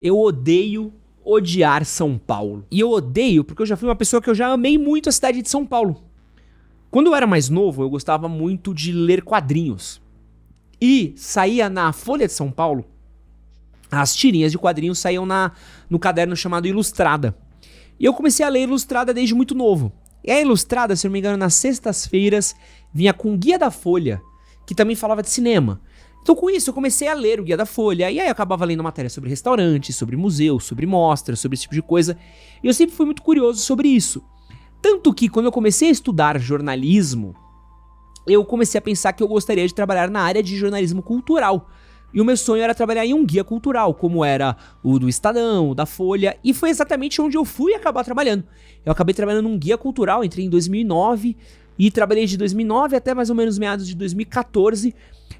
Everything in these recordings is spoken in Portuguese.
Eu odeio odiar São Paulo. E eu odeio porque eu já fui uma pessoa que eu já amei muito a cidade de São Paulo. Quando eu era mais novo, eu gostava muito de ler quadrinhos. E saía na Folha de São Paulo, as tirinhas de quadrinhos saíam no caderno chamado Ilustrada. E eu comecei a ler Ilustrada desde muito novo. E a Ilustrada, se não me engano, nas sextas-feiras, vinha com o Guia da Folha, que também falava de cinema. Então com isso eu comecei a ler o Guia da Folha, e aí eu acabava lendo matéria sobre restaurantes, sobre museus, sobre mostras, sobre esse tipo de coisa. E eu sempre fui muito curioso sobre isso. Tanto que quando eu comecei a estudar jornalismo, eu comecei a pensar que eu gostaria de trabalhar na área de jornalismo cultural. E o meu sonho era trabalhar em um guia cultural, como era o do Estadão, o da Folha, e foi exatamente onde eu fui acabar trabalhando. Eu acabei trabalhando num guia cultural, entrei em 2009, e trabalhei de 2009 até mais ou menos meados de 2014,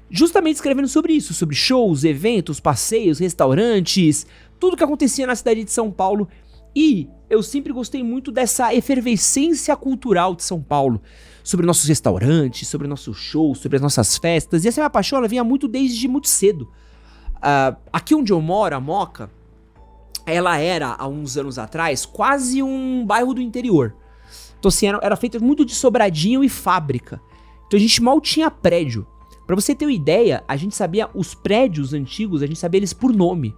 justamente escrevendo sobre isso, sobre shows, eventos, passeios, restaurantes, tudo que acontecia na cidade de São Paulo. E eu sempre gostei muito dessa efervescência cultural de São Paulo, sobre nossos restaurantes, sobre nossos shows, sobre as nossas festas. E essa minha paixão, ela vinha muito desde muito cedo. Aqui onde eu moro, a Moca, ela era, há uns anos atrás, quase um bairro do interior. Então assim, era feito muito de sobradinho e fábrica. Então a gente mal tinha prédio. Pra você ter uma ideia, a gente sabia os prédios antigos, a gente sabia eles por nome.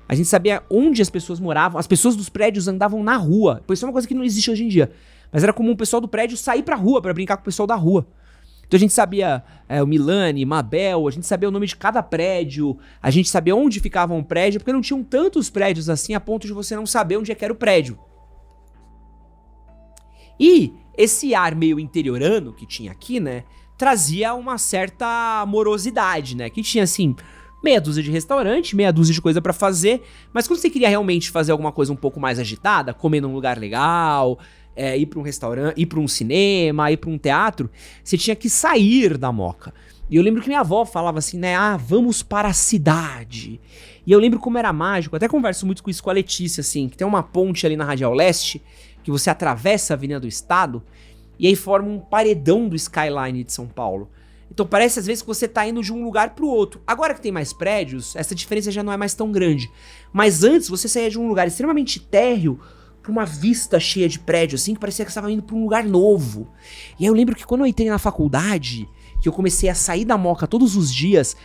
A gente sabia onde as pessoas moravam, as pessoas dos prédios andavam na rua. Pois isso é uma coisa que não existe hoje em dia. Mas era comum o pessoal do prédio sair pra rua pra brincar com o pessoal da rua. Então a gente sabia o Milani, Mabel, a gente sabia o nome de cada prédio, a gente sabia onde ficava um prédio, porque não tinham tantos prédios assim a ponto de você não saber onde é que era o prédio. E esse ar meio interiorano que tinha aqui, né, trazia uma certa morosidade, né, que tinha assim, meia dúzia de restaurante, meia dúzia de coisa pra fazer, mas quando você queria realmente fazer alguma coisa um pouco mais agitada, comer num lugar legal, ir pra um restaurante, ir pra um cinema, ir pra um teatro, você tinha que sair da Moca. E eu lembro que minha avó falava assim, né, vamos para a cidade. E eu lembro como era mágico, até converso muito com isso com a Letícia, assim, que tem uma ponte ali na Radial Leste, que você atravessa a Avenida do Estado, e aí forma um paredão do skyline de São Paulo. Então parece às vezes que você tá indo de um lugar pro outro. Agora que tem mais prédios, essa diferença já não é mais tão grande. Mas antes você saía de um lugar extremamente térreo pra uma vista cheia de prédios, assim, que parecia que você estava indo pra um lugar novo. E aí eu lembro que quando eu entrei na faculdade, que eu comecei a sair da Moca todos os dias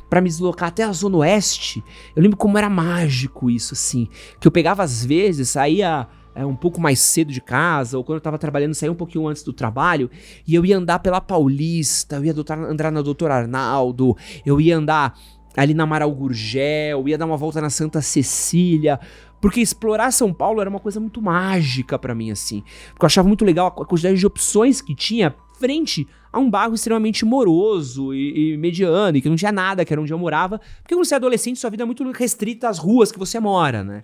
pra me deslocar até a Zona Oeste, eu lembro como era mágico isso, assim. Que eu pegava às vezes, saía um pouco mais cedo de casa, ou quando eu tava trabalhando, saía um pouquinho antes do trabalho, e eu ia andar pela Paulista, eu ia andar na Doutor Arnaldo, eu ia andar ali na Amaral Gurgel, ia dar uma volta na Santa Cecília, porque explorar São Paulo era uma coisa muito mágica pra mim, assim, porque eu achava muito legal a quantidade de opções que tinha frente a um bairro extremamente moroso e mediano, e que não tinha nada, que era onde eu morava, porque quando você é adolescente, sua vida é muito restrita às ruas que você mora, né?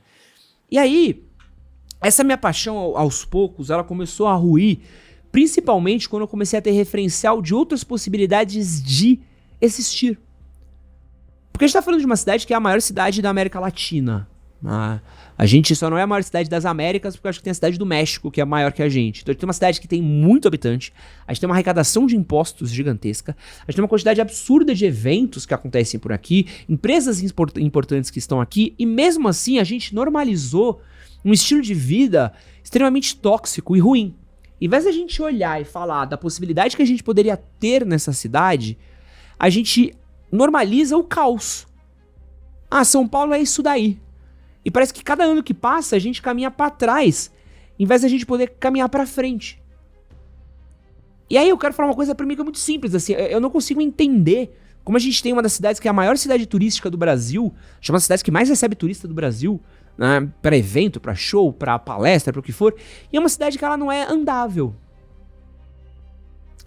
E aí, essa minha paixão, aos poucos, ela começou a ruir, principalmente quando eu comecei a ter referencial de outras possibilidades de existir. Porque a gente tá falando de uma cidade que é a maior cidade da América Latina. A gente só não é a maior cidade das Américas, porque eu acho que tem a cidade do México, que é maior que a gente. Então a gente tem uma cidade que tem muito habitante, a gente tem uma arrecadação de impostos gigantesca, a gente tem uma quantidade absurda de eventos que acontecem por aqui, empresas importantes que estão aqui, e mesmo assim a gente normalizou um estilo de vida extremamente tóxico e ruim. Em vez da gente olhar e falar da possibilidade que a gente poderia ter nessa cidade, a gente normaliza o caos. São Paulo é isso daí. E parece que cada ano que passa, a gente caminha pra trás, em vez da gente poder caminhar pra frente. E aí eu quero falar uma coisa pra mim que é muito simples, assim, eu não consigo entender como a gente tem uma das cidades que é a maior cidade turística do Brasil, chama das cidades que mais recebe turista do Brasil, né, para evento, para show, para palestra, para o que for, e é uma cidade que ela não é andável.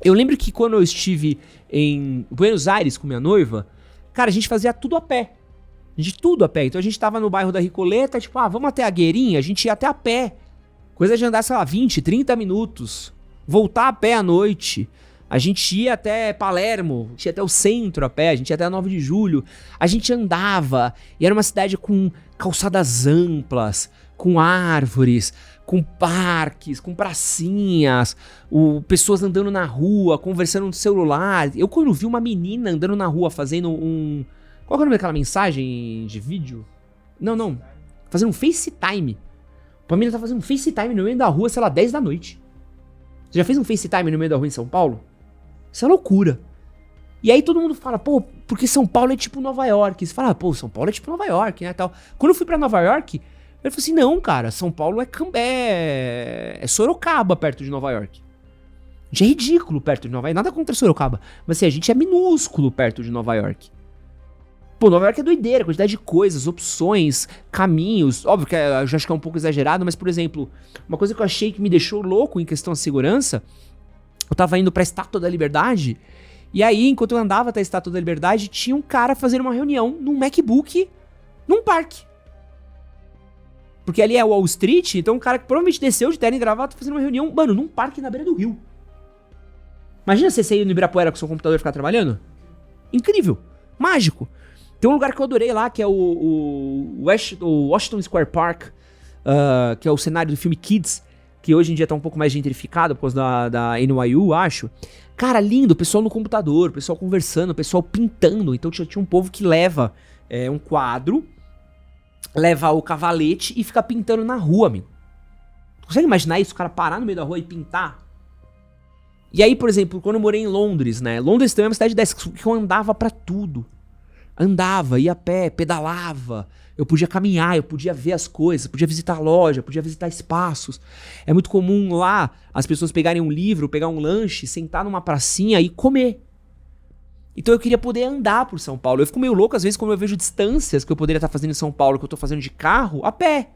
Eu lembro que quando eu estive em Buenos Aires com minha noiva, cara, a gente fazia tudo a pé. Tudo a pé. Então a gente tava no bairro da Recoleta, tipo, vamos até a Gueirinha, a gente ia até a pé. Coisa de andar, sei lá, 20, 30 minutos. Voltar a pé à noite. A gente ia até Palermo, a gente ia até o centro a pé, a gente ia até a 9 de julho. A gente andava, e era uma cidade com calçadas amplas, com árvores, com parques, com pracinhas, pessoas andando na rua, conversando no celular. Eu quando vi uma menina andando na rua fazendo qual que é o nome daquela mensagem de vídeo? Não. fazendo um FaceTime. A Pamela tá fazendo um FaceTime no meio da rua, sei lá, 10 da noite. Você já fez um FaceTime no meio da rua em São Paulo? Isso é loucura. E aí todo mundo fala, pô, porque São Paulo é tipo Nova York. Você fala, pô, São Paulo é tipo Nova York, né, tal. Quando eu fui pra Nova York, eu falei assim, não, cara, São Paulo é Sorocaba perto de Nova York. A gente é ridículo perto de Nova York, nada contra Sorocaba, mas assim, a gente é minúsculo perto de Nova York. Pô, Nova York é doideira, quantidade de coisas, opções, caminhos. Óbvio que eu já acho que é um pouco exagerado, mas, por exemplo, uma coisa que eu achei que me deixou louco em questão de segurança, eu tava indo pra Estátua da Liberdade, e aí, enquanto eu andava até a Estátua da Liberdade, tinha um cara fazendo uma reunião num MacBook, num parque. Porque ali é Wall Street, então um cara que provavelmente desceu de terno e gravata fazendo uma reunião, mano, num parque na beira do rio. Imagina você sair no Ibirapuera com seu computador e ficar trabalhando? Incrível. Mágico. Tem um lugar que eu adorei lá, que é o Washington Square Park, que é o cenário do filme Kids, que hoje em dia tá um pouco mais gentrificado por causa da NYU, acho. Cara, lindo, o pessoal no computador, o pessoal conversando, o pessoal pintando. Então tinha um povo que leva um quadro, leva o cavalete e fica pintando na rua, amigo. Consegue imaginar isso? O cara parar no meio da rua e pintar? E aí, por exemplo, quando eu morei em Londres, né? Londres também é uma cidade dessa que eu andava pra tudo. Andava, ia a pé, pedalava. Eu podia caminhar, eu podia ver as coisas, podia visitar loja, podia visitar espaços. É muito comum lá as pessoas pegarem um livro, pegar um lanche, sentar numa pracinha e comer. Então eu queria poder andar por São Paulo. Eu fico meio louco às vezes quando eu vejo distâncias que eu poderia estar fazendo em São Paulo, que eu tô fazendo de carro, a pé.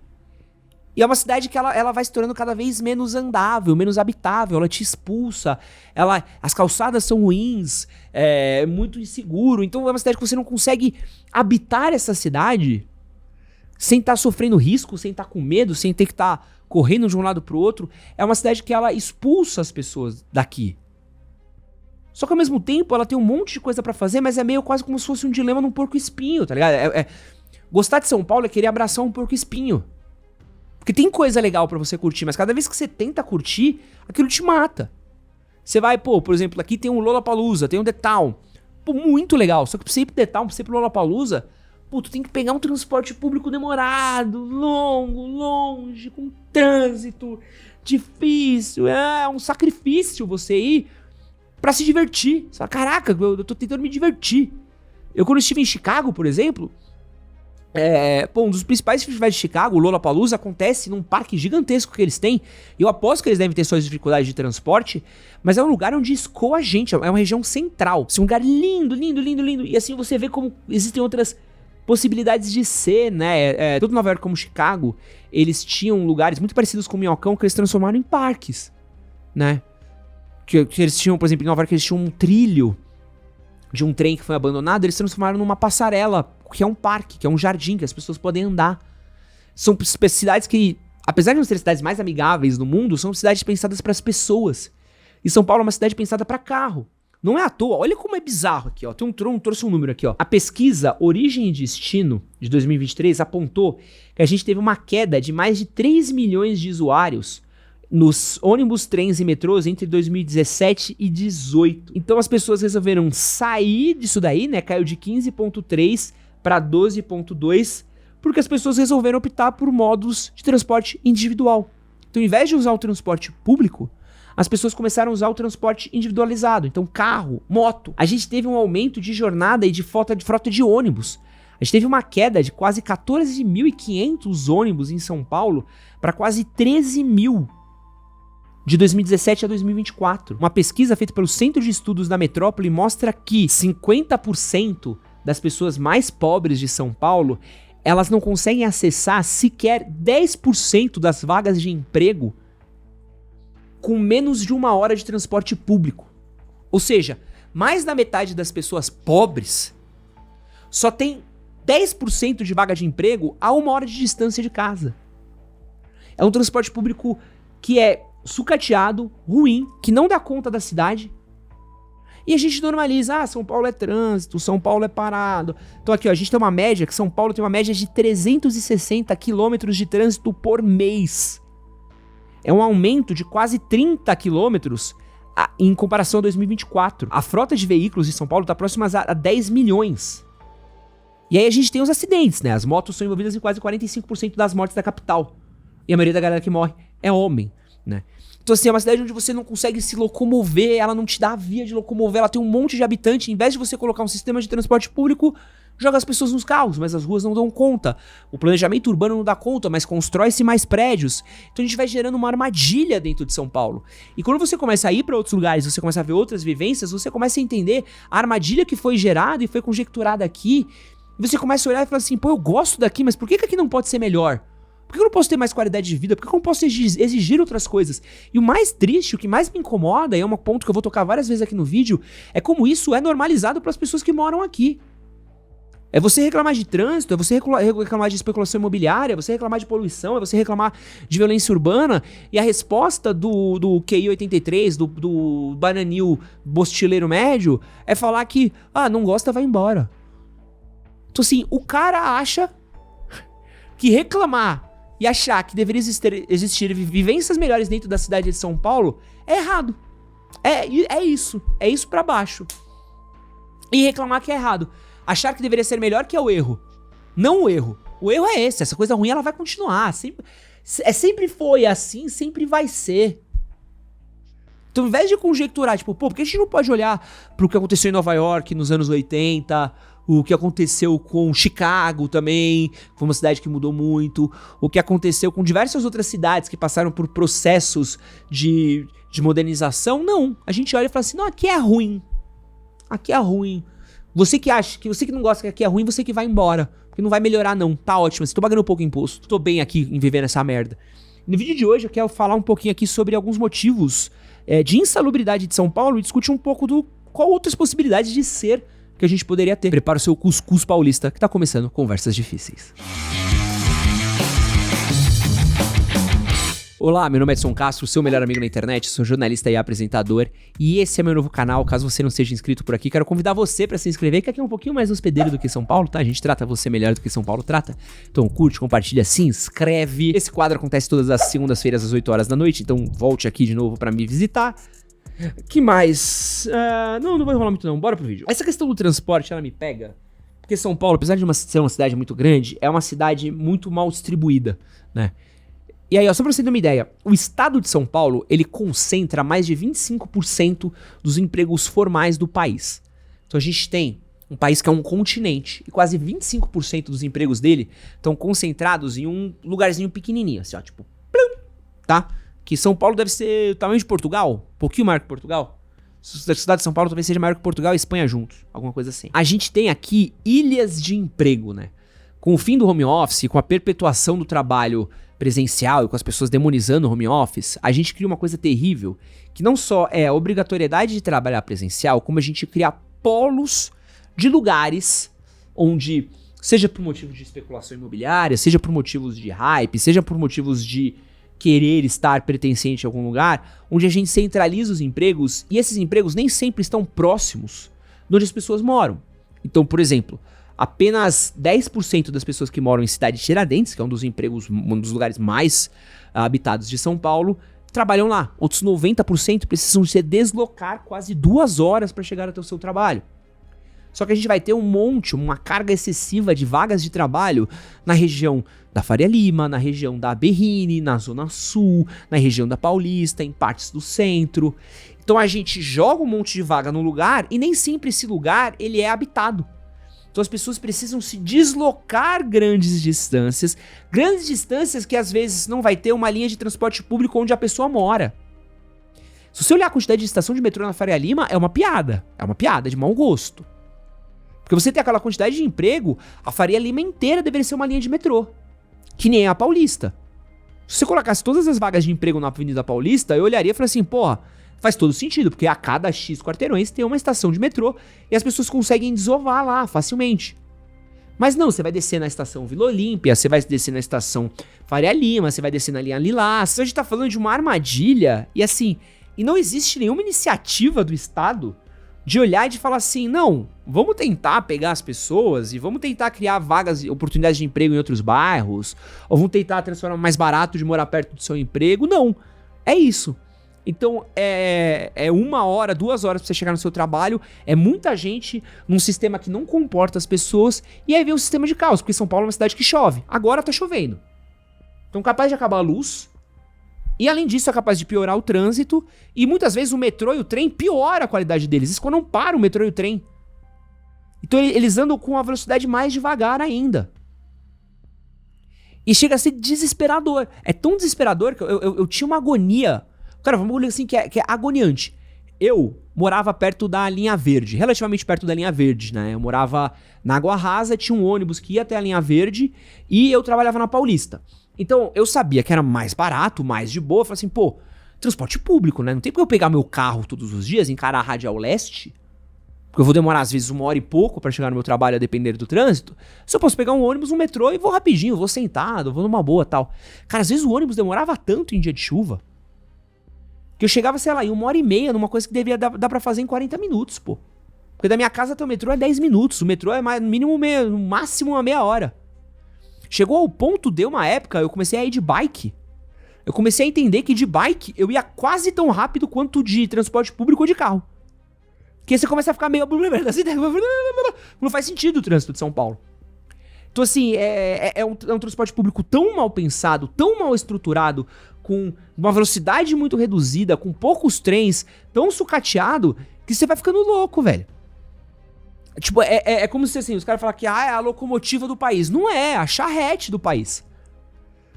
E é uma cidade que ela vai se tornando cada vez menos andável, menos habitável, ela te expulsa, as calçadas são ruins, é muito inseguro. Então é uma cidade que você não consegue habitar essa cidade sem estar sofrendo risco, sem estar com medo, sem ter que estar correndo de um lado pro outro. É uma cidade que ela expulsa as pessoas daqui. Só que ao mesmo tempo ela tem um monte de coisa pra fazer, mas é meio quase como se fosse um dilema num porco-espinho, tá ligado? Gostar de São Paulo é querer abraçar um porco-espinho. Porque tem coisa legal pra você curtir, mas cada vez que você tenta curtir, aquilo te mata. Você vai, pô, por exemplo, aqui tem um Lollapalooza, tem um The Town. Pô, muito legal. Só que pra você ir pro The Town, pra você ir pro Lollapalooza, pô, tu tem que pegar um transporte público demorado, longo, longe, com trânsito, difícil. É um sacrifício você ir pra se divertir. Você fala, caraca, eu tô tentando me divertir. Eu quando estive em Chicago, por exemplo... um dos principais festivais de Chicago, o Lollapalooza, acontece num parque gigantesco que eles têm. Eu aposto que eles devem ter suas dificuldades de transporte, mas é um lugar onde escoa a gente, é uma região central. É um lugar lindo, lindo, lindo, lindo. E assim você vê como existem outras possibilidades de ser, né? Tanto Nova York como Chicago, eles tinham lugares muito parecidos com o Minhocão que eles transformaram em parques, né? Que eles tinham, por exemplo, em Nova York eles tinham um trilho de um trem que foi abandonado, eles transformaram numa passarela, que é um parque, que é um jardim, que as pessoas podem andar. São cidades que, apesar de não ser cidades mais amigáveis no mundo, são cidades pensadas para as pessoas. E São Paulo é uma cidade pensada para carro. Não é à toa, olha como é bizarro aqui, ó. Trouxe um número aqui, ó. A pesquisa Origem e Destino, de 2023, apontou que a gente teve uma queda de mais de 3 milhões de usuários nos ônibus, trens e metrôs entre 2017 e 2018. Então as pessoas resolveram sair disso daí, né? Caiu de 15,3 para 12,2, porque as pessoas resolveram optar por modos de transporte individual. Então, ao invés de usar o transporte público, as pessoas começaram a usar o transporte individualizado. Então, carro, moto. A gente teve um aumento de jornada e de frota de ônibus. A gente teve uma queda de quase 14.500 ônibus em São Paulo para quase 13 mil de 2017 a 2024. Uma pesquisa feita pelo Centro de Estudos da Metrópole mostra que 50% das pessoas mais pobres de São Paulo, elas não conseguem acessar sequer 10% das vagas de emprego com menos de 1 hora de transporte público. Ou seja, mais da metade das pessoas pobres só tem 10% de vaga de emprego a 1 hora de distância de casa. É um transporte público que é sucateado, ruim, que não dá conta da cidade. E a gente normaliza, São Paulo é trânsito, São Paulo é parado. Então aqui, ó, a gente tem uma média, que São Paulo tem uma média de 360 quilômetros de trânsito por mês. É um aumento de quase 30 quilômetros em comparação a 2024. A frota de veículos de São Paulo está próxima a 10 milhões. E aí a gente tem os acidentes, né? As motos são envolvidas em quase 45% das mortes da capital. E a maioria da galera que morre é homem, né? Então assim, é uma cidade onde você não consegue se locomover, ela não te dá a via de locomover, ela tem um monte de habitante. Em vez de você colocar um sistema de transporte público, joga as pessoas nos carros, mas as ruas não dão conta. O planejamento urbano não dá conta, mas constrói-se mais prédios. Então a gente vai gerando uma armadilha dentro de São Paulo. E quando você começa a ir para outros lugares, você começa a ver outras vivências, você começa a entender a armadilha que foi gerada e foi conjecturada aqui. E você começa a olhar e falar assim, pô, eu gosto daqui, mas por que aqui não pode ser melhor? Por que eu não posso ter mais qualidade de vida? Por que eu não posso exigir outras coisas? E o mais triste, o que mais me incomoda, e é um ponto que eu vou tocar várias vezes aqui no vídeo, é como isso é normalizado para as pessoas que moram aqui. É você reclamar de trânsito, é você reclamar de especulação imobiliária, é você reclamar de poluição, é você reclamar de violência urbana, e a resposta do QI 83, do bananil bostileiro médio, é falar que, não gosta, vai embora. Então assim, o cara acha que reclamar e achar que deveria existir vivências melhores dentro da cidade de São Paulo é errado. É isso pra baixo. E reclamar que é errado. Achar que deveria ser melhor que é o erro. Não o erro. O erro é esse. Essa coisa ruim ela vai continuar. Sempre foi assim, sempre vai ser. Então, ao invés de conjecturar, tipo, por que a gente não pode olhar pro que aconteceu em Nova York nos anos 80, o que aconteceu com Chicago também, foi uma cidade que mudou muito, o que aconteceu com diversas outras cidades que passaram por processos de modernização? Não. A gente olha e fala assim, não, aqui é ruim. Aqui é ruim. Você que não gosta que aqui é ruim, você que vai embora. Porque não vai melhorar não, tá ótimo, você tô pagando pouco imposto. Tô bem aqui em viver nessa merda. No vídeo de hoje eu quero falar um pouquinho aqui sobre alguns motivos de insalubridade de São Paulo e discutir um pouco qual outras possibilidades de ser que a gente poderia ter. Prepara o seu cuscuz paulista que tá começando Conversas Difíceis. Olá, meu nome é Edson Castro, seu melhor amigo na internet, sou jornalista e apresentador, e esse é meu novo canal. Caso você não seja inscrito por aqui, quero convidar você para se inscrever, que aqui é um pouquinho mais hospedeiro do que São Paulo, tá? A gente trata você melhor do que São Paulo trata. Então curte, compartilha, se inscreve. Esse quadro acontece todas as segundas-feiras às 8 horas da noite, então volte aqui de novo para me visitar. Que mais? Não vou enrolar muito não, bora pro vídeo. Essa questão do transporte, ela me pega, porque São Paulo, apesar de ser uma cidade muito grande, é uma cidade muito mal distribuída, né? E aí, só pra você ter uma ideia, o estado de São Paulo, ele concentra mais de 25% dos empregos formais do país. Então a gente tem um país que é um continente, e quase 25% dos empregos dele estão concentrados em um lugarzinho pequenininho, assim, tipo, plum, tá? Que São Paulo deve ser o tamanho de Portugal, um pouquinho maior que Portugal. A cidade de São Paulo talvez seja maior que Portugal e Espanha juntos, alguma coisa assim. A gente tem aqui ilhas de emprego, né? Com o fim do home office, com a perpetuação do trabalho presencial e com as pessoas demonizando o home office, a gente cria uma coisa terrível, que não só é a obrigatoriedade de trabalhar presencial, como a gente cria polos de lugares onde, seja por motivos de especulação imobiliária, seja por motivos de hype, seja por motivos de querer estar pertencente a algum lugar, onde a gente centraliza os empregos, e esses empregos nem sempre estão próximos de onde as pessoas moram. Então, por exemplo, apenas 10% das pessoas que moram em cidade de Tiradentes, que é um dos lugares mais habitados de São Paulo, trabalham lá. Outros 90% precisam se deslocar quase 2 horas para chegar até o seu trabalho. Só que a gente vai ter uma carga excessiva de vagas de trabalho na região da Faria Lima, na região da Berrini, na Zona Sul, na região da Paulista, em partes do centro. Então a gente joga um monte de vaga no lugar e nem sempre esse lugar ele é habitado. Então as pessoas precisam se deslocar grandes distâncias que às vezes não vai ter uma linha de transporte público onde a pessoa mora. Se você olhar a quantidade de estação de metrô na Faria Lima, é uma piada de mau gosto. Porque você tem aquela quantidade de emprego, a Faria Lima inteira deveria ser uma linha de metrô, que nem a Paulista. Se você colocasse todas as vagas de emprego na Avenida Paulista, eu olharia e falaria assim, porra, faz todo sentido, porque a cada X quarteirões tem uma estação de metrô e as pessoas conseguem desovar lá facilmente. Mas não, você vai descer na estação Vila Olímpia, você vai descer na estação Faria Lima, você vai descer na linha Lilás. Então a gente tá falando de uma armadilha e não existe nenhuma iniciativa do Estado de olhar e de falar assim, não, vamos tentar pegar as pessoas e vamos tentar criar vagas, oportunidades de emprego em outros bairros, ou vamos tentar transformar mais barato de morar perto do seu emprego. Não, é isso. Então, é 1 hora, 2 horas pra você chegar no seu trabalho, é muita gente num sistema que não comporta as pessoas, e aí vem o sistema de caos, porque São Paulo é uma cidade que chove. Agora tá chovendo. Então, capaz de acabar a luz, e além disso é capaz de piorar o trânsito, e muitas vezes o metrô e o trem piora a qualidade deles. Isso quando não para o metrô e o trem. Então, eles andam com a velocidade mais devagar ainda. E chega a ser desesperador. É tão desesperador que eu tinha uma agonia. Cara, vamos olhar assim que é agoniante. Eu morava perto da linha verde, relativamente perto da linha verde, né? Eu morava na Água Rasa, tinha um ônibus que ia até a linha verde e eu trabalhava na Paulista. Então eu sabia que era mais barato, mais de boa. Eu falei assim, pô, transporte público, né? Não tem porque eu pegar meu carro todos os dias, encarar a Radial Leste, porque eu vou demorar às vezes 1 hora e pouco pra chegar no meu trabalho a depender do trânsito. Se eu posso pegar um ônibus, um metrô e vou rapidinho, vou sentado, vou numa boa tal. Cara, às vezes o ônibus demorava tanto em dia de chuva que eu chegava, sei lá, em 1 hora e meia numa coisa que devia dar pra fazer em 40 minutos, pô. Porque da minha casa até o metrô é 10 minutos. O metrô é no mínimo no máximo uma meia hora. Chegou ao ponto de uma época, eu comecei a ir de bike. Eu comecei a entender que de bike eu ia quase tão rápido quanto de transporte público ou de carro. Porque você começa a ficar meio... Não faz sentido o trânsito de São Paulo. Então, assim, é um transporte público tão mal pensado, tão mal estruturado, com uma velocidade muito reduzida, com poucos trens, tão sucateado, que você vai ficando louco, velho. Tipo, é como se, assim, os caras falam que é a locomotiva do país. Não é a charrete do país.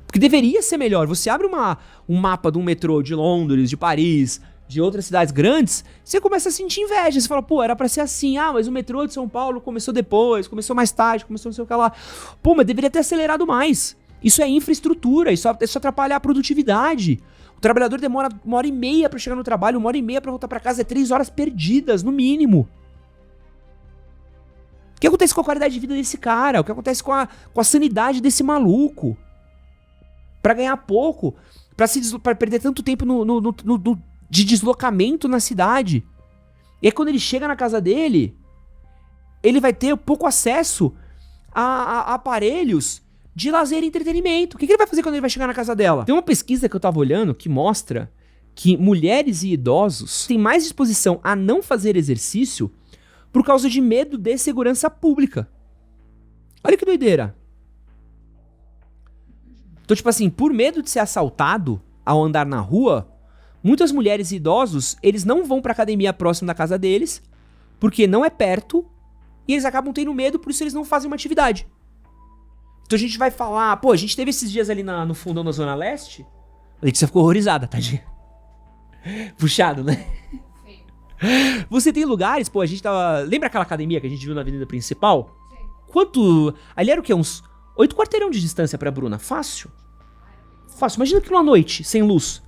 Porque deveria ser melhor. Você abre um mapa de um metrô de Londres, de Paris, de outras cidades grandes, você começa a sentir inveja. Você fala, pô, era pra ser assim. Ah, mas o metrô de São Paulo começou depois, começou mais tarde, começou não sei o que lá. Pô, mas deveria ter acelerado mais. Isso é infraestrutura, isso atrapalha a produtividade. O trabalhador demora 1h30 pra chegar no trabalho, 1h30 pra voltar pra casa, é 3 horas perdidas, no mínimo. O que acontece com a qualidade de vida desse cara? O que acontece com a sanidade desse maluco? Pra ganhar pouco, pra perder tanto tempo de deslocamento na cidade. E aí quando ele chega na casa dele, ele vai ter pouco acesso a aparelhos de lazer e entretenimento. O que ele vai fazer quando ele vai chegar na casa dela? Tem uma pesquisa que eu tava olhando que mostra que mulheres e idosos têm mais disposição a não fazer exercício por causa de medo de segurança pública. Olha que doideira. Então, tipo assim, por medo de ser assaltado ao andar na rua, muitas mulheres e idosos, eles não vão pra academia próxima da casa deles, porque não é perto, e eles acabam tendo medo, por isso eles não fazem uma atividade. Então a gente vai falar, pô, a gente teve esses dias ali no fundão da Zona Leste, a Letícia ficou horrorizada, tadinha. Puxado, né? Sim. Você tem lugares, pô, a gente tava... Lembra aquela academia que a gente viu na avenida principal? Sim. Quanto... Ali era o quê? Uns 8 quarteirão de distância pra Bruna. Fácil. Fácil. Imagina aquilo à noite, sem luz.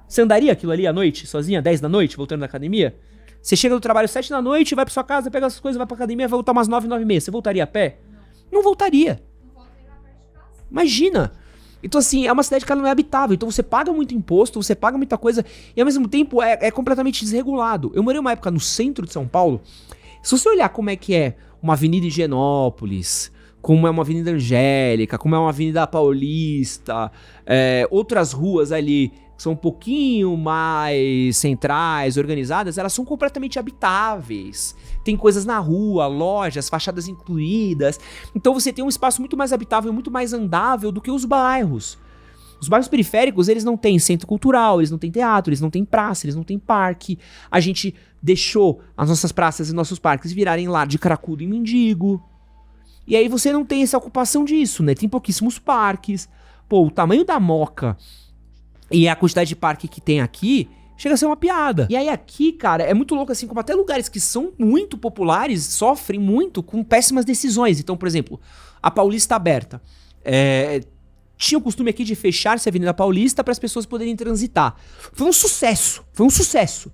Você andaria aquilo ali à noite, sozinha, 10 da noite, voltando da academia? Você chega do trabalho 7 da noite, vai pra sua casa, pega essas coisas, vai pra academia, vai voltar umas 9, 9h30. Você voltaria a pé? Não voltaria. Imagina. Então, assim, é uma cidade que ela não é habitável. Então, você paga muito imposto, você paga muita coisa e, ao mesmo tempo, é completamente desregulado. Eu morei uma época no centro de São Paulo. Se você olhar como é que é uma avenida Higienópolis, como é uma avenida Angélica, como é uma avenida Paulista, outras ruas ali que são um pouquinho mais centrais, organizadas, elas são completamente habitáveis. Tem coisas na rua, lojas, fachadas incluídas. Então você tem um espaço muito mais habitável, muito mais andável do que os bairros. Os bairros periféricos, eles não têm centro cultural, eles não têm teatro, eles não têm praça, eles não têm parque. A gente deixou as nossas praças e nossos parques virarem lar de cracudo e mendigo. E aí você não tem essa ocupação disso, né? Tem pouquíssimos parques. Pô, o tamanho da Moca e a quantidade de parque que tem aqui chega a ser uma piada. E aí aqui, cara, é muito louco assim, como até lugares que são muito populares sofrem muito com péssimas decisões. Então, por exemplo, a Paulista aberta. Tinha o costume aqui de fechar-se a Avenida Paulista para as pessoas poderem transitar. Foi um sucesso, foi um sucesso.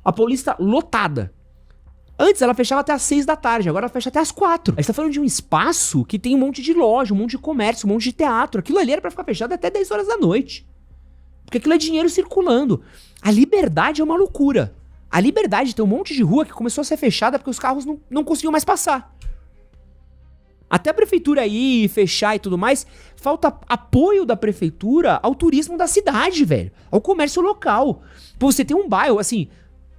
A Paulista lotada. Antes ela fechava até às 6 da tarde, agora ela fecha até às 4. A gente tá falando de um espaço que tem um monte de loja, um monte de comércio, um monte de teatro. Aquilo ali era pra ficar fechado até 10 horas da noite. Porque aquilo é dinheiro circulando. A Liberdade é uma loucura. A Liberdade tem um monte de rua que começou a ser fechada porque os carros não conseguiam mais passar. Até a prefeitura ir, fechar e tudo mais, falta apoio da prefeitura ao turismo da cidade, velho. Ao comércio local. Pô, você tem um bairro, assim,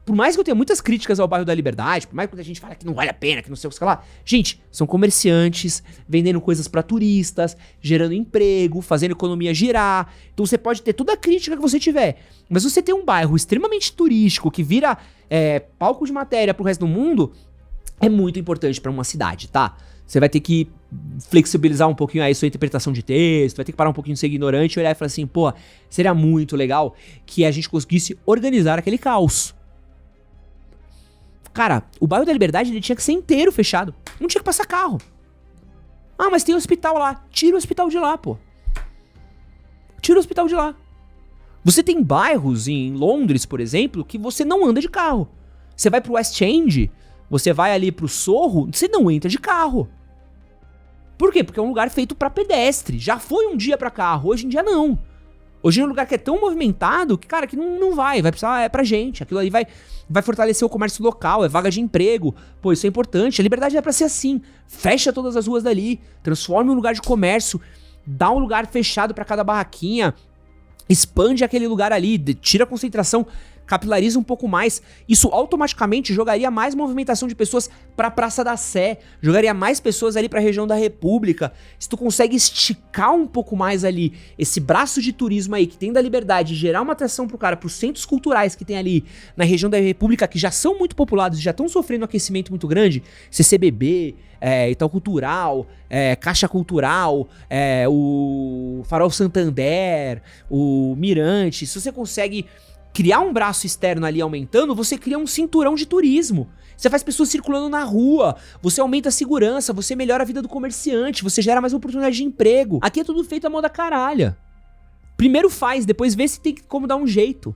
por mais que eu tenha muitas críticas ao bairro da Liberdade, por mais que a gente fale que não vale a pena, que não sei o que lá. Gente, são comerciantes, vendendo coisas pra turistas, gerando emprego, fazendo a economia girar. Então você pode ter toda a crítica que você tiver. Mas você tem um bairro extremamente turístico, que vira palco de matéria pro resto do mundo, é muito importante pra uma cidade, tá? Você vai ter que flexibilizar um pouquinho aí sua interpretação de texto, vai ter que parar um pouquinho de ser ignorante e olhar e falar assim, pô, seria muito legal que a gente conseguisse organizar aquele caos. Cara, o bairro da Liberdade ele tinha que ser inteiro fechado. Não tinha que passar carro. Ah, mas tem hospital lá. Tira o hospital de lá, pô. Tira o hospital de lá. Você tem bairros em Londres, por exemplo, que você não anda de carro. Você vai pro West End, você vai ali pro Sorro, você não entra de carro. Por quê? Porque é um lugar feito pra pedestre. Já foi um dia pra carro, hoje em dia não. Hoje é um lugar que é tão movimentado que, cara, que não vai precisar, é pra gente. Aquilo ali vai fortalecer o comércio local, é vaga de emprego. Pô, isso é importante. A Liberdade é pra ser assim. Fecha todas as ruas dali, transforma um lugar de comércio, dá um lugar fechado pra cada barraquinha, expande aquele lugar ali, tira a concentração, capilariza um pouco mais. Isso automaticamente jogaria mais movimentação de pessoas pra Praça da Sé, jogaria mais pessoas ali pra região da República. Se tu consegue esticar um pouco mais ali esse braço de turismo aí que tem da Liberdade, gerar uma atração pro cara, pros centros culturais que tem ali na região da República, que já são muito populados, já estão sofrendo um aquecimento muito grande, CCBB, Itaú Cultural, Caixa Cultural, o Farol Santander, o Mirante. Se você consegue criar um braço externo ali aumentando, você cria um cinturão de turismo. Você faz pessoas circulando na rua, você aumenta a segurança, você melhora a vida do comerciante, você gera mais oportunidade de emprego. Aqui é tudo feito à mão da caralha. Primeiro faz, depois vê se tem como dar um jeito.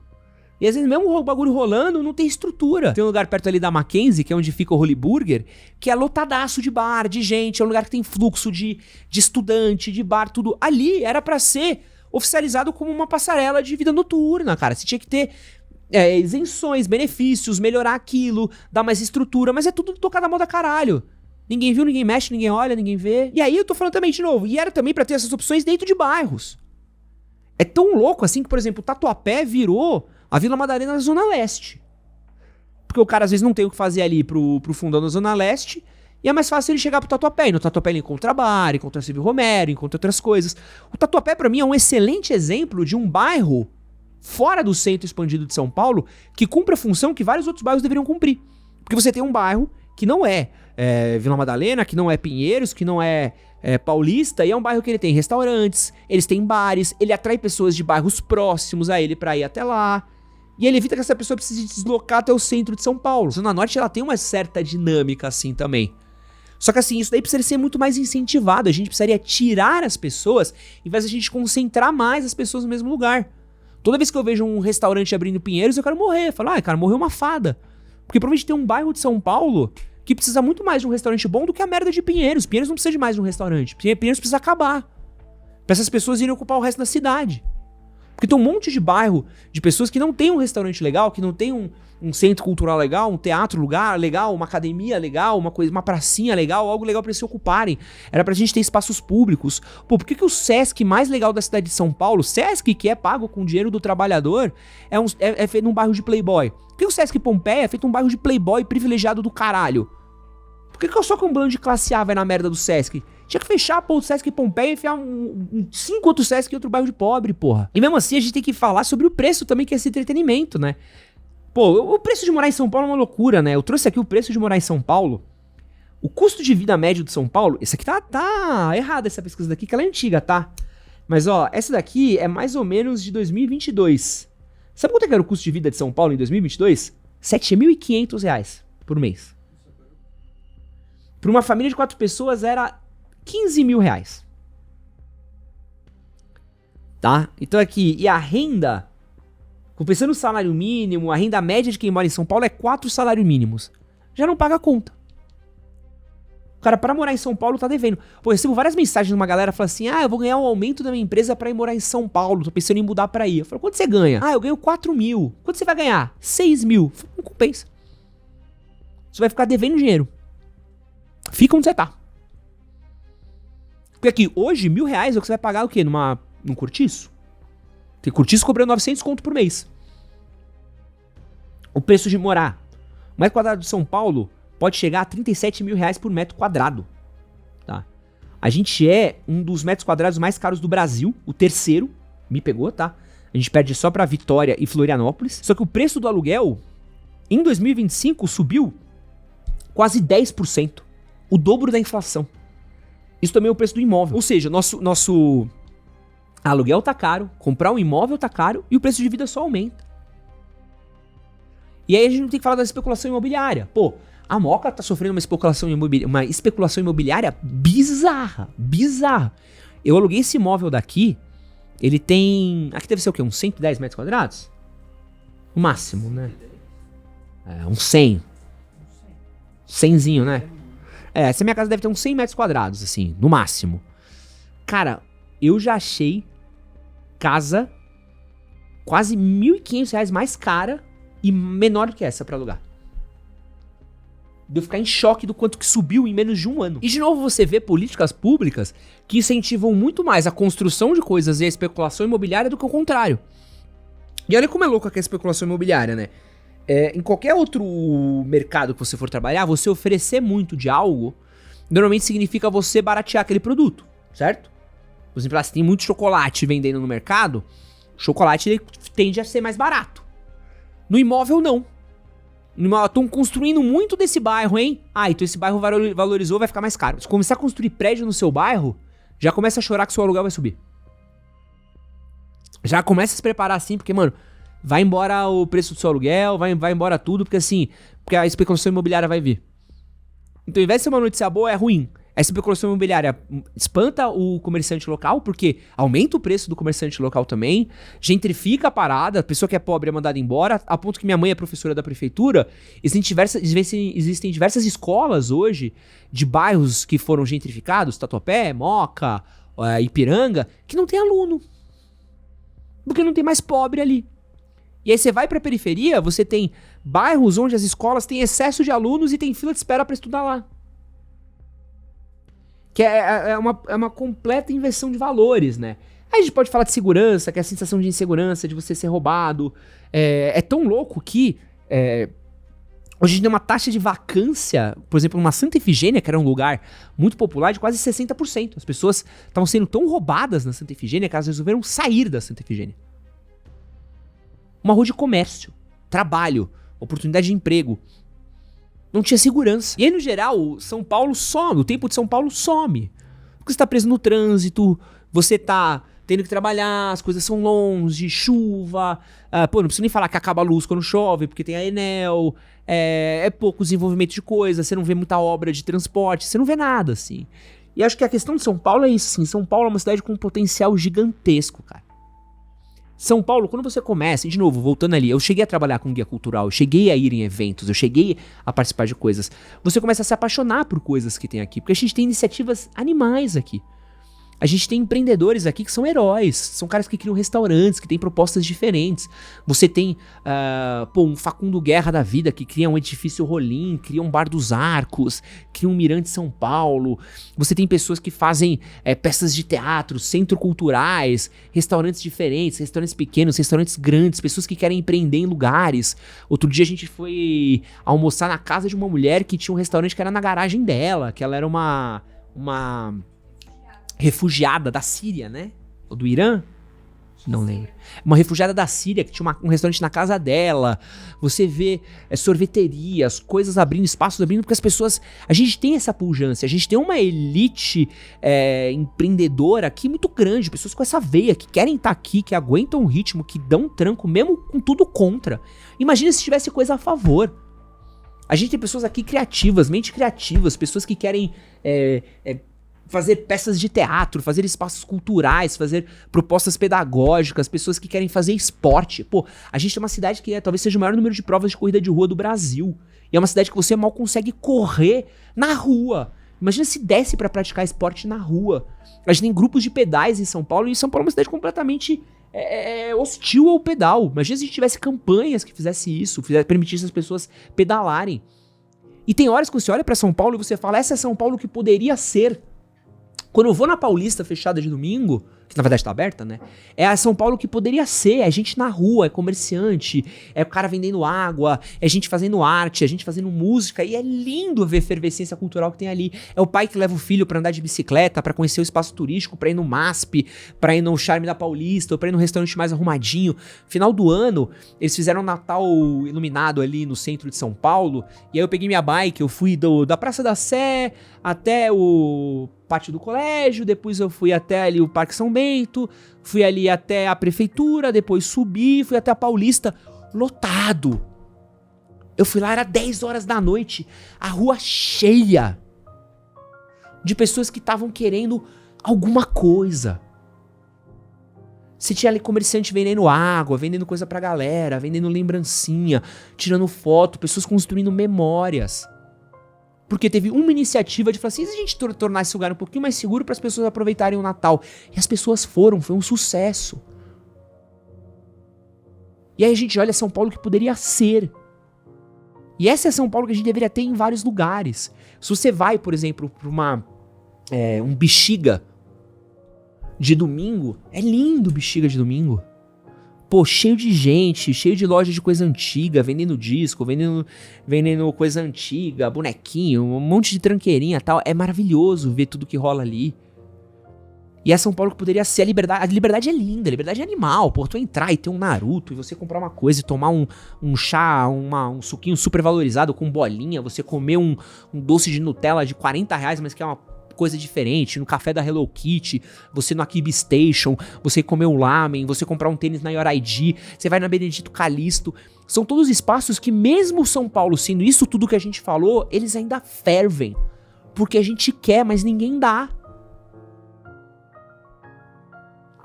E às vezes mesmo o bagulho rolando, não tem estrutura. Tem um lugar perto ali da Mackenzie, que é onde fica o Holy Burger, que é lotadaço de bar, de gente, é um lugar que tem fluxo de estudante, de bar, tudo. Ali era pra ser oficializado como uma passarela de vida noturna, cara. Você tinha que ter isenções, benefícios, melhorar aquilo, dar mais estrutura, mas é tudo tocado a mão da caralho. Ninguém viu, ninguém mexe, ninguém olha, ninguém vê. E aí eu tô falando também de novo, e era também pra ter essas opções dentro de bairros. É tão louco assim que, por exemplo, o Tatuapé virou a Vila Madalena na Zona Leste. Porque o cara às vezes não tem o que fazer ali pro fundão da Zona Leste, e é mais fácil ele chegar pro Tatuapé. E no Tatuapé ele encontra bar, encontra Silvio Romero, encontra outras coisas. O Tatuapé, pra mim, é um excelente exemplo de um bairro fora do centro expandido de São Paulo que cumpre a função que vários outros bairros deveriam cumprir. Porque você tem um bairro que não é Vila Madalena, que não é Pinheiros, que não é Paulista, e é um bairro que ele tem restaurantes, eles têm bares, ele atrai pessoas de bairros próximos a ele pra ir até lá. E ele evita que essa pessoa precise deslocar até o centro de São Paulo. A Zona Norte, ela tem uma certa dinâmica assim também. Só que assim, isso daí precisaria ser muito mais incentivado. A gente precisaria tirar as pessoas, em vez de a gente concentrar mais as pessoas no mesmo lugar. Toda vez que eu vejo um restaurante abrindo em Pinheiros, eu quero morrer. Eu falo, cara, morreu uma fada. Porque provavelmente tem um bairro de São Paulo que precisa muito mais de um restaurante bom do que a merda de Pinheiros. Pinheiros não precisa de mais de um restaurante. Pinheiros precisa acabar. Pra essas pessoas irem ocupar o resto da cidade. Porque tem um monte de bairro de pessoas que não tem um restaurante legal, que não tem um centro cultural legal, um teatro lugar legal, uma academia legal, uma pracinha legal, algo legal pra eles se ocuparem. Era pra gente ter espaços públicos. Pô, por que o Sesc mais legal da cidade de São Paulo, Sesc, que é pago com dinheiro do trabalhador, é feito num bairro de playboy? Por que o Sesc Pompeia é feito num bairro de playboy privilegiado do caralho? Por que só que um bando de classe A vai na merda do Sesc? Tinha que fechar, pô, o Sesc Pompeia e enfiar 5 outros Sesc em outro bairro de pobre, porra. E mesmo assim a gente tem que falar sobre o preço também, que é esse entretenimento, né? Pô, o preço de morar em São Paulo é uma loucura, né? Eu trouxe aqui o preço de morar em São Paulo. O custo de vida médio de São Paulo... Essa aqui tá errada, essa pesquisa daqui, que ela é antiga, tá? Mas, ó, essa daqui é mais ou menos de 2022. Sabe quanto é que era o custo de vida de São Paulo em 2022? R$7.500 por mês. Para uma família de 4 pessoas era R$15.000. Tá? Então aqui, e a renda, compensando o salário mínimo, a renda média de quem mora em São Paulo é 4 salários mínimos. Já não paga a conta. O cara, para morar em São Paulo, tá devendo. Pô, eu recebo várias mensagens de uma galera falando assim, eu vou ganhar um aumento da minha empresa pra ir morar em São Paulo, tô pensando em mudar pra aí. Eu falo, quanto você ganha? Eu ganho 4 mil. Quanto você vai ganhar? 6 mil. Não compensa. Você vai ficar devendo dinheiro. Fica onde você tá. Porque aqui, hoje, R$1.000 é o que você vai pagar o quê? Num cortiço? Tem cortiço cobrando 900 conto por mês. O preço de morar. O metro quadrado de São Paulo pode chegar a R$37.000 por metro quadrado. Tá? A gente é um dos metros quadrados mais caros do Brasil, o terceiro. Me pegou, tá? A gente perde só pra Vitória e Florianópolis. Só que o preço do aluguel, em 2025, subiu quase 10%. O dobro da inflação. Isso também é o preço do imóvel. Ou seja, nosso aluguel tá caro, comprar um imóvel tá caro e o preço de vida só aumenta. E aí a gente não tem que falar da especulação imobiliária. Pô, a Moca tá sofrendo uma especulação imobiliária bizarra. Eu aluguei esse imóvel daqui, ele tem... Aqui deve ser o quê? Uns 110 metros quadrados? No máximo, né? Uns 100. 100zinho, né? Essa minha casa deve ter uns 100 metros quadrados, assim, no máximo. Cara, eu já achei casa quase R$1.500 mais cara e menor do que essa pra alugar. De eu ficar em choque do quanto que subiu em menos de um ano. E de novo você vê políticas públicas que incentivam muito mais a construção de coisas e a especulação imobiliária do que o contrário. E olha como é louco aqui a especulação imobiliária, né? Em qualquer outro mercado que você for trabalhar, você oferecer muito de algo, normalmente significa você baratear aquele produto, certo? Por exemplo, se tem muito chocolate vendendo no mercado, o chocolate ele tende a ser mais barato. No imóvel, não. Estão construindo muito desse bairro, hein? Então esse bairro valorizou, vai ficar mais caro. Se começar a construir prédio no seu bairro, já começa a chorar que seu aluguel vai subir. Já começa a se preparar assim, porque, mano, vai embora o preço do seu aluguel, vai embora tudo, porque a especulação imobiliária vai vir. Então, ao invés de ser uma notícia boa, é ruim. Essa especulação imobiliária espanta o comerciante local, porque aumenta o preço do comerciante local também, gentrifica a parada, a pessoa que é pobre é mandada embora, a ponto que minha mãe é professora da prefeitura, existem diversas escolas hoje de bairros que foram gentrificados, Tatuapé, Moca, Ipiranga, que não tem aluno. Porque não tem mais pobre ali. E aí você vai pra periferia, você tem bairros onde as escolas têm excesso de alunos e tem fila de espera pra estudar lá. Que é uma completa inversão de valores, né? Aí a gente pode falar de segurança, que é a sensação de insegurança, de você ser roubado. É tão louco que hoje a gente tem uma taxa de vacância, por exemplo, numa Santa Efigênia, que era um lugar muito popular, de quase 60%. As pessoas estavam sendo tão roubadas na Santa Efigênia que elas resolveram sair da Santa Efigênia. Uma rua de comércio, trabalho, oportunidade de emprego. Não tinha segurança. E aí, no geral, São Paulo some, o tempo de São Paulo some. Porque você tá preso no trânsito, você tá tendo que trabalhar, as coisas são longe, chuva. Não preciso nem falar que acaba a luz quando chove, porque tem a Enel. É pouco desenvolvimento de coisa, você não vê muita obra de transporte, você não vê nada, assim. E acho que a questão de São Paulo é isso, assim. São Paulo é uma cidade com um potencial gigantesco, cara. São Paulo, quando você começa, e de novo, voltando ali, eu cheguei a trabalhar com guia cultural, eu cheguei a ir em eventos, eu cheguei a participar de coisas. Você começa a se apaixonar por coisas que tem aqui, porque a gente tem iniciativas animais aqui. A gente tem empreendedores aqui que são heróis, são caras que criam restaurantes, que têm propostas diferentes. Você tem, um Facundo Guerra da vida, que cria um edifício Rolim, cria um Bar dos Arcos, cria um Mirante São Paulo. Você tem pessoas que fazem peças de teatro, centros culturais, restaurantes diferentes, restaurantes pequenos, restaurantes grandes, pessoas que querem empreender em lugares. Outro dia a gente foi almoçar na casa de uma mulher que tinha um restaurante que era na garagem dela, que ela era uma refugiada da Síria, né? Ou do Irã? Não lembro. Uma refugiada da Síria que tinha um restaurante na casa dela. Você vê sorveterias, coisas abrindo, espaços abrindo, porque as pessoas... A gente tem essa pujança, a gente tem uma elite empreendedora aqui muito grande, pessoas com essa veia, que querem estar aqui, que aguentam o ritmo, que dão tranco, mesmo com tudo contra. Imagina se tivesse coisa a favor. A gente tem pessoas aqui criativas, mente criativas, pessoas que querem... fazer peças de teatro, fazer espaços culturais, fazer propostas pedagógicas, pessoas que querem fazer esporte. Pô, a gente tem uma cidade que talvez seja o maior número de provas de corrida de rua do Brasil. E é uma cidade que você mal consegue correr na rua. Imagina se desse pra praticar esporte na rua. A gente tem grupos de pedais em São Paulo, e São Paulo é uma cidade completamente hostil ao pedal. Imagina se a gente tivesse campanhas que fizesse isso, permitisse as pessoas pedalarem. E tem horas que você olha pra São Paulo e você fala, essa é São Paulo que poderia ser Quando eu vou na Paulista fechada de domingo, que na verdade tá aberta, né? É a São Paulo que poderia ser, é gente na rua, é comerciante, é o cara vendendo água, é gente fazendo arte, é gente fazendo música, e é lindo ver a efervescência cultural que tem ali. É o pai que leva o filho pra andar de bicicleta, pra conhecer o espaço turístico, pra ir no MASP, pra ir no Charme da Paulista, ou pra ir no restaurante mais arrumadinho. Final do ano, eles fizeram um Natal iluminado ali no centro de São Paulo, e aí eu peguei minha bike, eu fui da Praça da Sé até o pátio do colégio, depois eu fui até ali o Parque São Bento, fui ali até a prefeitura, depois subi, fui até a Paulista, lotado. Eu fui lá, era 10 horas da noite, a rua cheia de pessoas que estavam querendo alguma coisa. Você tinha ali comerciante vendendo água, vendendo coisa pra galera, vendendo lembrancinha, tirando foto, pessoas construindo memórias. Porque teve uma iniciativa de falar assim, e se a gente tornar esse lugar um pouquinho mais seguro para as pessoas aproveitarem o Natal? E as pessoas foram, foi um sucesso. E aí a gente olha São Paulo que poderia ser. E essa é São Paulo que a gente deveria ter em vários lugares. Se você vai, por exemplo, para um Bexiga de domingo, é lindo o Bexiga de domingo. Pô, cheio de gente, cheio de loja de coisa antiga, vendendo disco, vendendo coisa antiga, bonequinho, um monte de tranqueirinha e tal. É maravilhoso ver tudo que rola ali. E é São Paulo que poderia ser a liberdade. A liberdade é linda, a liberdade é animal. Pô, tu entrar e ter um Naruto, e você comprar uma coisa e tomar um chá, um suquinho super valorizado com bolinha, você comer um doce de Nutella de R$40, mas que é uma coisa diferente, no café da Hello Kitty, você no Akibi Station, você comer um lamen, você comprar um tênis na Your ID, você vai na Benedito Calixto, são todos espaços que mesmo São Paulo sendo isso tudo que a gente falou, eles ainda fervem, porque a gente quer, mas ninguém dá.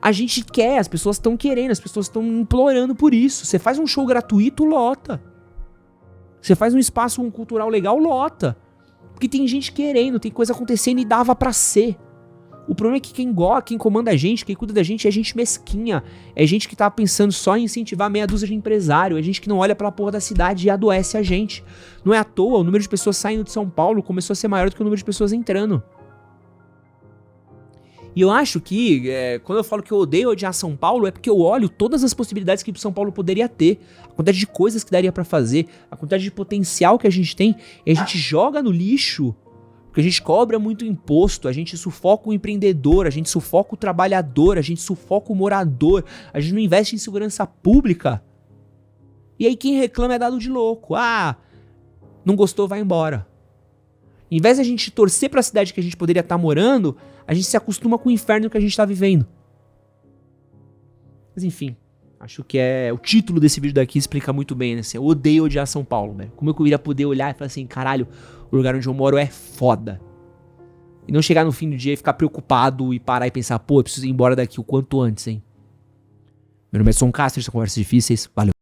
A gente quer, as pessoas estão querendo, as pessoas estão implorando por isso. Você faz um show gratuito, lota. Você faz um espaço cultural legal, lota. Porque tem gente querendo, tem coisa acontecendo e dava pra ser. O problema é que quem comanda a gente, quem cuida da gente é gente mesquinha. É gente que tá pensando só em incentivar meia dúzia de empresário. É gente que não olha pela porra da cidade e adoece a gente. Não é à toa, o número de pessoas saindo de São Paulo começou a ser maior do que o número de pessoas entrando. E eu acho que, quando eu falo que eu odeio odiar São Paulo, é porque eu olho todas as possibilidades que São Paulo poderia ter, a quantidade de coisas que daria pra fazer, a quantidade de potencial que a gente tem, e a gente joga no lixo, porque a gente cobra muito imposto, a gente sufoca o empreendedor, a gente sufoca o trabalhador, a gente sufoca o morador, a gente não investe em segurança pública. E aí quem reclama é dado de louco. Ah, não gostou, vai embora. Em vez de a gente torcer pra cidade que a gente poderia estar morando, a gente se acostuma com o inferno que a gente tá vivendo. Mas enfim, acho que o título desse vídeo daqui explica muito bem, né? Assim, eu odeio odiar São Paulo, velho. Como eu iria poder olhar e falar assim, caralho, o lugar onde eu moro é foda. E não chegar no fim do dia e ficar preocupado e parar e pensar, pô, eu preciso ir embora daqui o quanto antes, hein? Meu nome é Som Castro, essa conversa difíceis, valeu.